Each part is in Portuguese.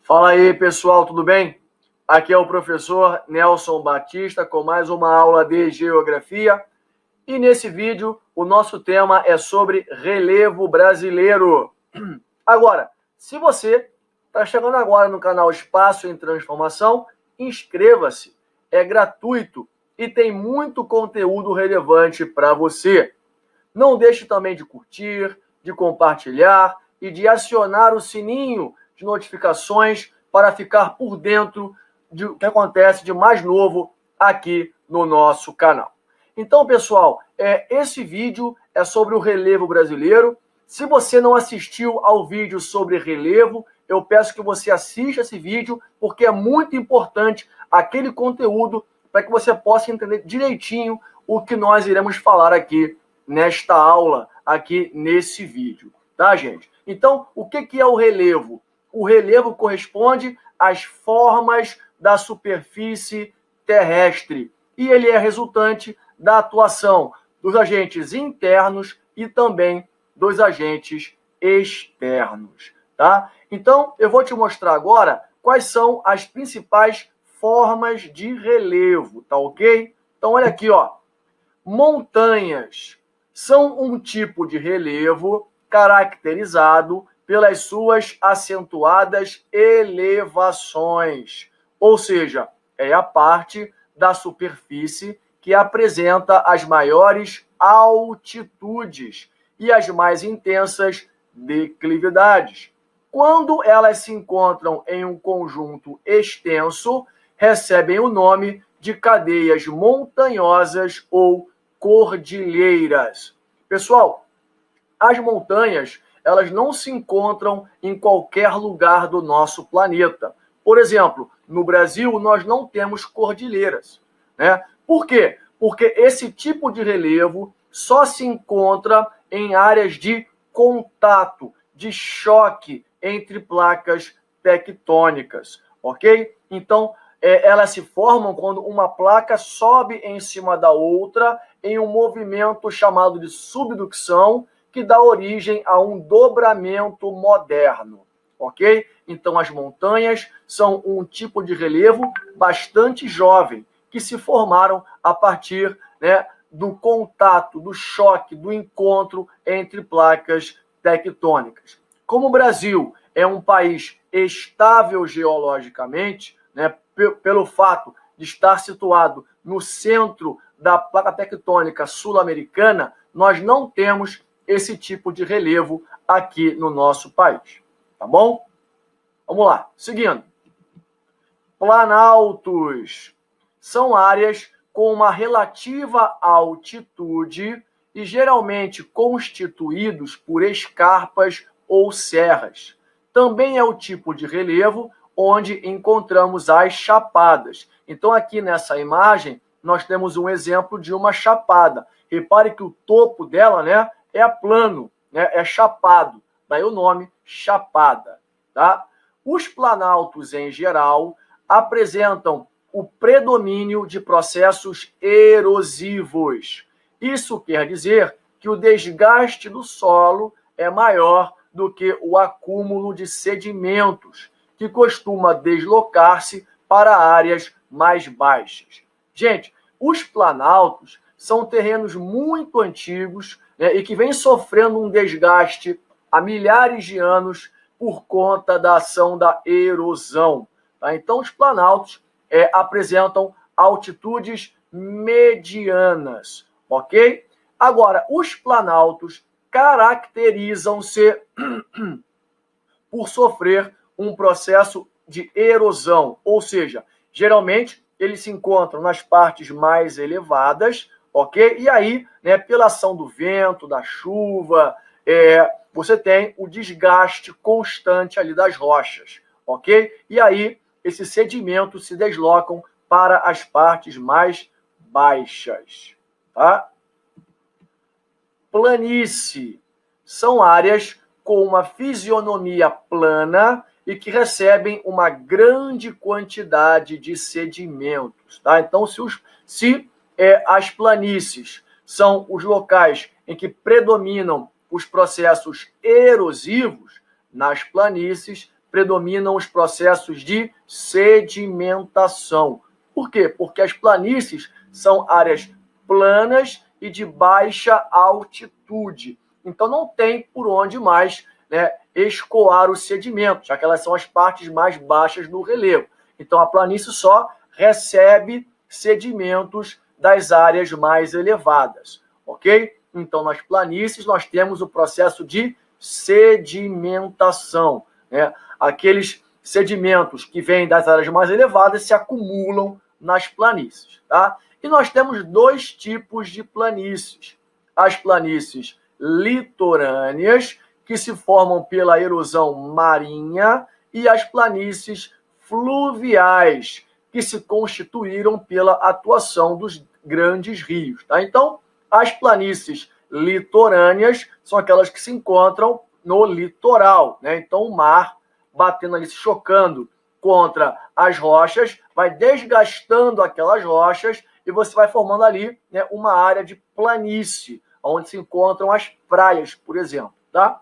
Fala aí, pessoal, tudo bem? Aqui é o professor Nelson Batista com mais uma aula de Geografia. E nesse vídeo, o nosso tema é sobre relevo brasileiro. Agora, se você está chegando agora no canal Espaço em Transformação, inscreva-se. É gratuito e tem muito conteúdo relevante para você. Não deixe também de curtir, de compartilhar e de acionar o sininho de notificações para ficar por dentro do que acontece de mais novo aqui no nosso canal. Então, pessoal, esse vídeo é sobre o relevo brasileiro. Se você não assistiu ao vídeo sobre relevo, eu peço que você assista esse vídeo, porque é muito importante aquele conteúdo para que você possa entender direitinho o que nós iremos falar aqui nesta aula, aqui nesse vídeo, tá, gente? Então, o que é o relevo? O relevo corresponde às formas da superfície terrestre e ele é resultante da atuação dos agentes internos e também dos agentes externos, tá? Então, eu vou te mostrar agora quais são as principais formas de relevo, tá ok? Então, olha aqui, ó. Montanhas são um tipo de relevo caracterizado pelas suas acentuadas elevações, ou seja, é a parte da superfície que apresenta as maiores altitudes e as mais intensas declividades. Quando elas se encontram em um conjunto extenso, recebem o nome de cadeias montanhosas ou cordilheiras. Pessoal, as montanhas, elas não se encontram em qualquer lugar do nosso planeta. Por exemplo, no Brasil, nós não temos cordilheiras, né? Por quê? Porque esse tipo de relevo só se encontra em áreas de contato, de choque entre placas tectônicas, ok? Então, elas se formam quando uma placa sobe em cima da outra em um movimento chamado de subducção, que dá origem a um dobramento moderno, ok? Então, as montanhas são um tipo de relevo bastante jovem, que se formaram a partir, né, do contato, do choque, do encontro entre placas tectônicas. Como o Brasil é um país estável geologicamente, né, pelo fato de estar situado no centro da placa tectônica sul-americana, nós não temos esse tipo de relevo aqui no nosso país. Tá bom? Vamos lá. Seguindo. Planaltos são áreas com uma relativa altitude e geralmente constituídos por escarpas ou serras. Também é o tipo de relevo onde encontramos as chapadas. Então, aqui nessa imagem, nós temos um exemplo de uma chapada. Repare que o topo dela, né, é plano, né, é chapado. Daí o nome chapada. Tá? Os planaltos, em geral, apresentam o predomínio de processos erosivos. Isso quer dizer que o desgaste do solo é maior do que o acúmulo de sedimentos, que costuma deslocar-se para áreas mais baixas. Gente, os planaltos são terrenos muito antigos, né, e que vêm sofrendo um desgaste há milhares de anos por conta da ação da erosão. Tá? Então, os planaltos apresentam altitudes medianas, ok? Agora, os planaltos caracterizam-se por sofrer um processo de erosão, ou seja, geralmente eles se encontram nas partes mais elevadas, ok? E aí, né, pela ação do vento, da chuva, você tem o desgaste constante ali das rochas, ok? E aí, esses sedimentos se deslocam para as partes mais baixas, tá? Planície são áreas com uma fisionomia plana e que recebem uma grande quantidade de sedimentos, tá? Então, se as planícies são os locais em que predominam os processos erosivos, nas planícies predominam os processos de sedimentação. Por quê? Porque as planícies são áreas planas e de baixa altitude. Então, não tem por onde mais, né, escoar o sedimento, já que elas são as partes mais baixas do relevo. Então, a planície só recebe sedimentos das áreas mais elevadas, ok? Então, nas planícies, nós temos o processo de sedimentação, né? Aqueles sedimentos que vêm das áreas mais elevadas se acumulam nas planícies, tá? E nós temos dois tipos de planícies. As planícies litorâneas, que se formam pela erosão marinha, e as planícies fluviais, que se constituíram pela atuação dos grandes rios, tá? Então, as planícies litorâneas são aquelas que se encontram no litoral, né? Então, o mar batendo ali, se chocando contra as rochas, vai desgastando aquelas rochas e você vai formando ali, né, uma área de planície, onde se encontram as praias, por exemplo, tá?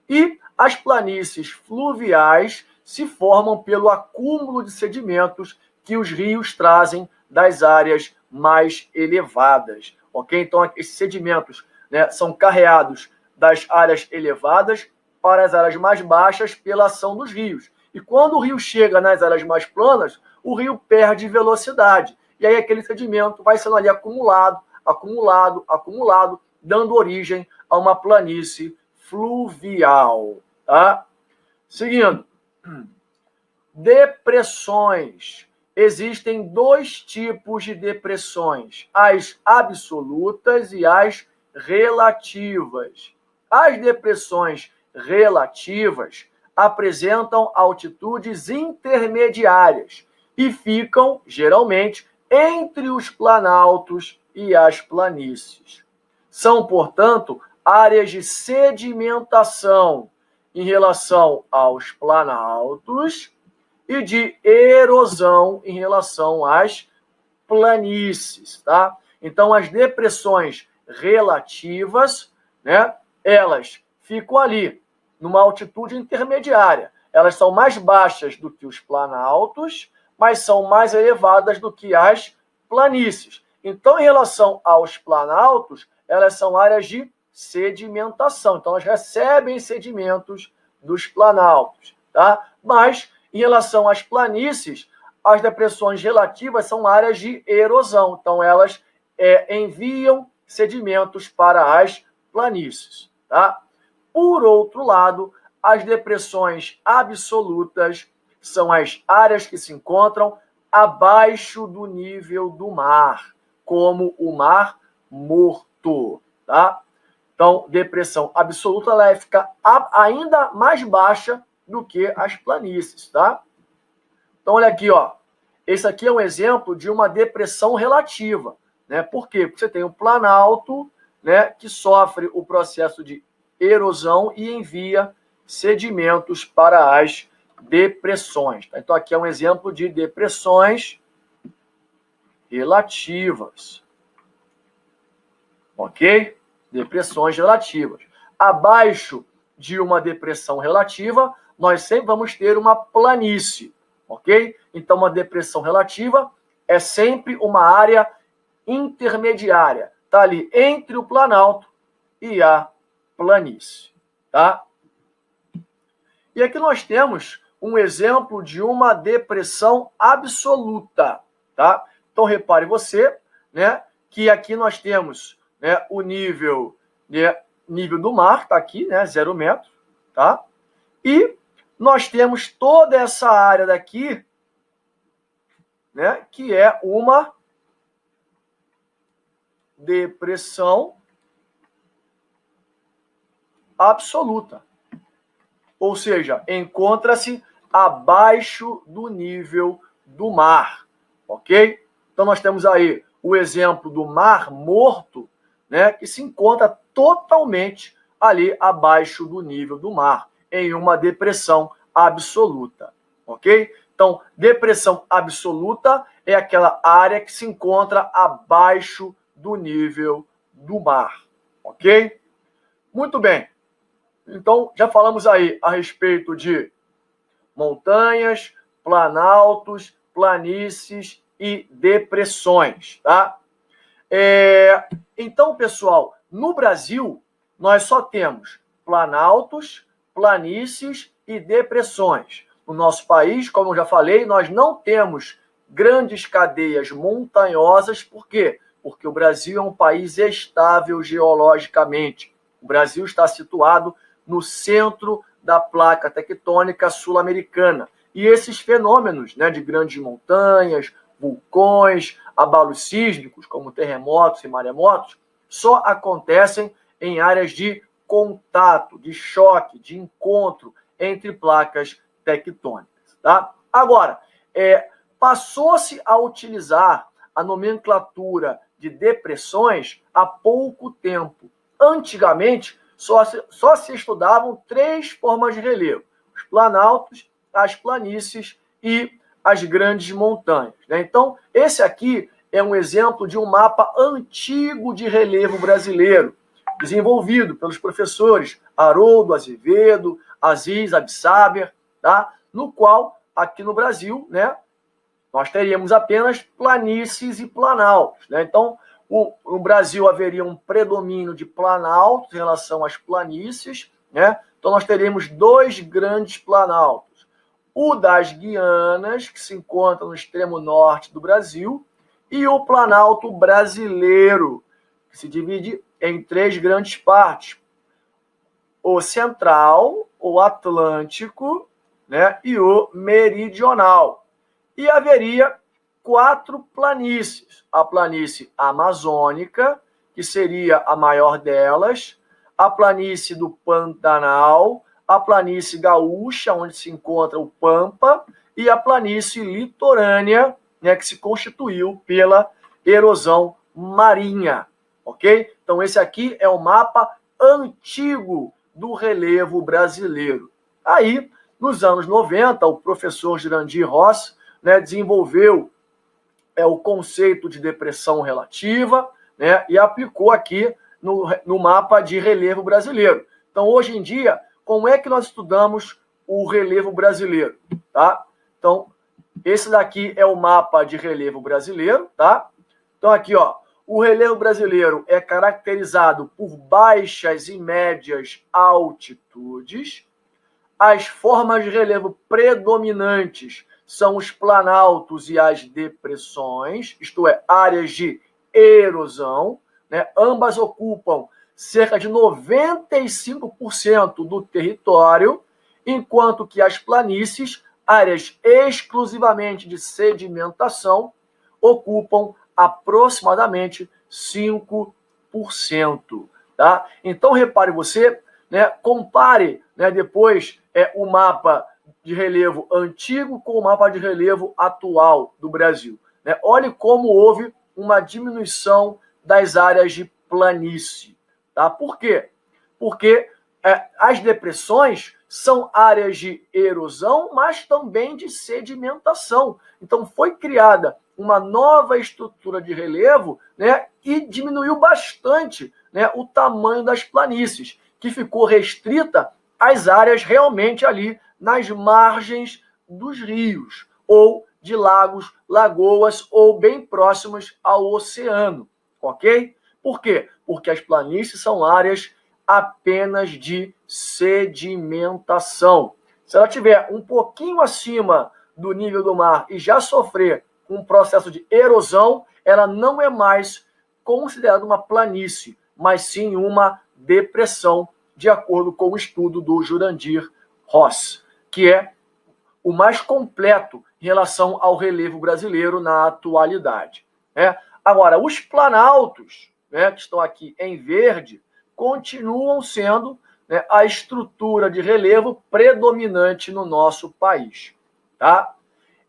E as planícies fluviais se formam pelo acúmulo de sedimentos que os rios trazem das áreas mais elevadas, ok? Então, esses sedimentos, né, são carreados das áreas elevadas para as áreas mais baixas pela ação dos rios. E quando o rio chega nas áreas mais planas, o rio perde velocidade. E aí aquele sedimento vai sendo ali acumulado, dando origem a uma planície fluvial, tá? Seguindo. Depressões. Existem dois tipos de depressões, as absolutas e as relativas. As depressões relativas apresentam altitudes intermediárias e ficam, geralmente, entre os planaltos e as planícies. São, portanto, áreas de sedimentação em relação aos planaltos e de erosão em relação às planícies, tá? Então, as depressões relativas, né, elas ficam ali, numa altitude intermediária. Elas são mais baixas do que os planaltos, mas são mais elevadas do que as planícies. Então, em relação aos planaltos, elas são áreas de sedimentação. Então, elas recebem sedimentos dos planaltos, tá? Mas, em relação às planícies, as depressões relativas são áreas de erosão. Então, elas enviam sedimentos para as planícies, tá? Por outro lado, as depressões absolutas são as áreas que se encontram abaixo do nível do mar, como o Mar Morto, tá? Então, depressão absoluta, ela fica ainda mais baixa do que as planícies, tá? Então, olha aqui, ó. Esse aqui é um exemplo de uma depressão relativa, né? Por quê? Porque você tem um planalto, né, que sofre o processo de erosão e envia sedimentos para as depressões, tá? Então, aqui é um exemplo de depressões relativas, ok? Depressões relativas. Abaixo de uma depressão relativa, nós sempre vamos ter uma planície, ok? Então, uma depressão relativa é sempre uma área intermediária, tá ali entre o planalto e a planície, tá? E aqui nós temos um exemplo de uma depressão absoluta, tá? Então, repare você, né, que aqui nós temos, né, o nível do mar, tá aqui, né, 0 metro, tá? E nós temos toda essa área daqui, né, que é uma depressão absoluta. Ou seja, encontra-se abaixo do nível do mar, ok? Então, nós temos aí o exemplo do Mar Morto, né, que se encontra totalmente ali abaixo do nível do mar, em uma depressão absoluta, ok? Então, depressão absoluta é aquela área que se encontra abaixo do nível do mar, ok? Muito bem. Então, já falamos aí a respeito de montanhas, planaltos, planícies e depressões, tá? Então, pessoal, no Brasil, nós só temos planaltos, planícies e depressões. No nosso país, como eu já falei, nós não temos grandes cadeias montanhosas. Por quê? Porque o Brasil é um país estável geologicamente. O Brasil está situado no centro da placa tectônica sul-americana. E esses fenômenos, né, de grandes montanhas, vulcões, abalos sísmicos, como terremotos e maremotos, só acontecem em áreas de contato, de choque, de encontro entre placas tectônicas. Tá? Agora, passou-se a utilizar a nomenclatura de depressões há pouco tempo. Antigamente, só se estudavam 3 formas de relevo: os planaltos, as planícies e as grandes montanhas. Né? Então, esse aqui é um exemplo de um mapa antigo de relevo brasileiro, desenvolvido pelos professores Haroldo Azevedo, Aziz Absaber, tá? No qual, aqui no Brasil, né, nós teríamos apenas planícies e planaltos. Né? Então, no Brasil haveria um predomínio de planaltos em relação às planícies. Né? Então, nós teríamos 2 grandes planaltos. O das Guianas, que se encontra no extremo norte do Brasil, e o Planalto Brasileiro, que se divide em 3 grandes partes: o central, o atlântico, né, e o meridional. E haveria 4 planícies: a planície amazônica, que seria a maior delas, a planície do Pantanal, a planície gaúcha, onde se encontra o Pampa, e a planície litorânea, né, que se constituiu pela erosão marinha, ok? Então, esse aqui é o mapa antigo do relevo brasileiro. Aí, nos anos 90, o professor Jurandir Ross, né, desenvolveu o conceito de depressão relativa, né, e aplicou aqui no mapa de relevo brasileiro. Então, hoje em dia, como é que nós estudamos o relevo brasileiro? Tá? Então, esse daqui é o mapa de relevo brasileiro. Tá? Então, aqui, ó, o relevo brasileiro é caracterizado por baixas e médias altitudes. As formas de relevo predominantes são os planaltos e as depressões, isto é, áreas de erosão. Né? Ambas ocupam cerca de 95% do território, enquanto que as planícies, áreas exclusivamente de sedimentação, ocupam aproximadamente 5%. Tá? Então, repare você, né, compare, né, depois o mapa de relevo antigo com o mapa de relevo atual do Brasil. Né? Olhe como houve uma diminuição das áreas de planície. Tá? Por quê? Porque as depressões são áreas de erosão, mas também de sedimentação. Então, foi criada uma nova estrutura de relevo, né, e diminuiu bastante, né, o tamanho das planícies, que ficou restrita às áreas realmente ali nas margens dos rios, ou de lagos, lagoas, ou bem próximas ao oceano. Ok? Por quê? Porque as planícies são áreas apenas de sedimentação. Se ela estiver um pouquinho acima do nível do mar e já sofrer um processo de erosão, ela não é mais considerada uma planície, mas sim uma depressão, de acordo com o estudo do Jurandir Ross, que é o mais completo em relação ao relevo brasileiro na atualidade. Né? Agora, os planaltos, né, que estão aqui em verde, continuam sendo, né, a estrutura de relevo predominante no nosso país. Tá?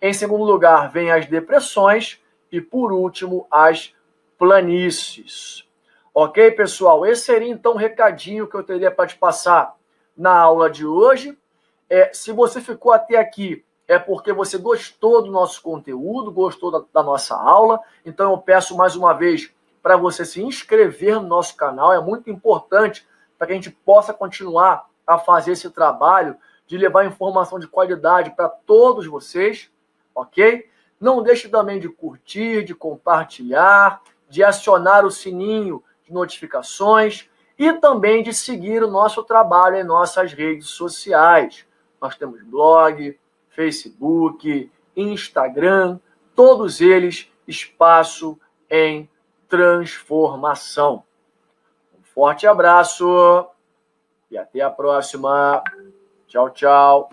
Em segundo lugar, vem as depressões e, por último, as planícies. Ok, pessoal? Esse seria, então, o recadinho que eu teria para te passar na aula de hoje. Se você ficou até aqui, é porque você gostou do nosso conteúdo, gostou da nossa aula. Então, eu peço mais uma vez para você se inscrever no nosso canal. É muito importante para que a gente possa continuar a fazer esse trabalho de levar informação de qualidade para todos vocês, ok? Não deixe também de curtir, de compartilhar, de acionar o sininho de notificações e também de seguir o nosso trabalho em nossas redes sociais. Nós temos blog, Facebook, Instagram, todos eles espaço em transformação. Um forte abraço e até a próxima. Tchau, tchau.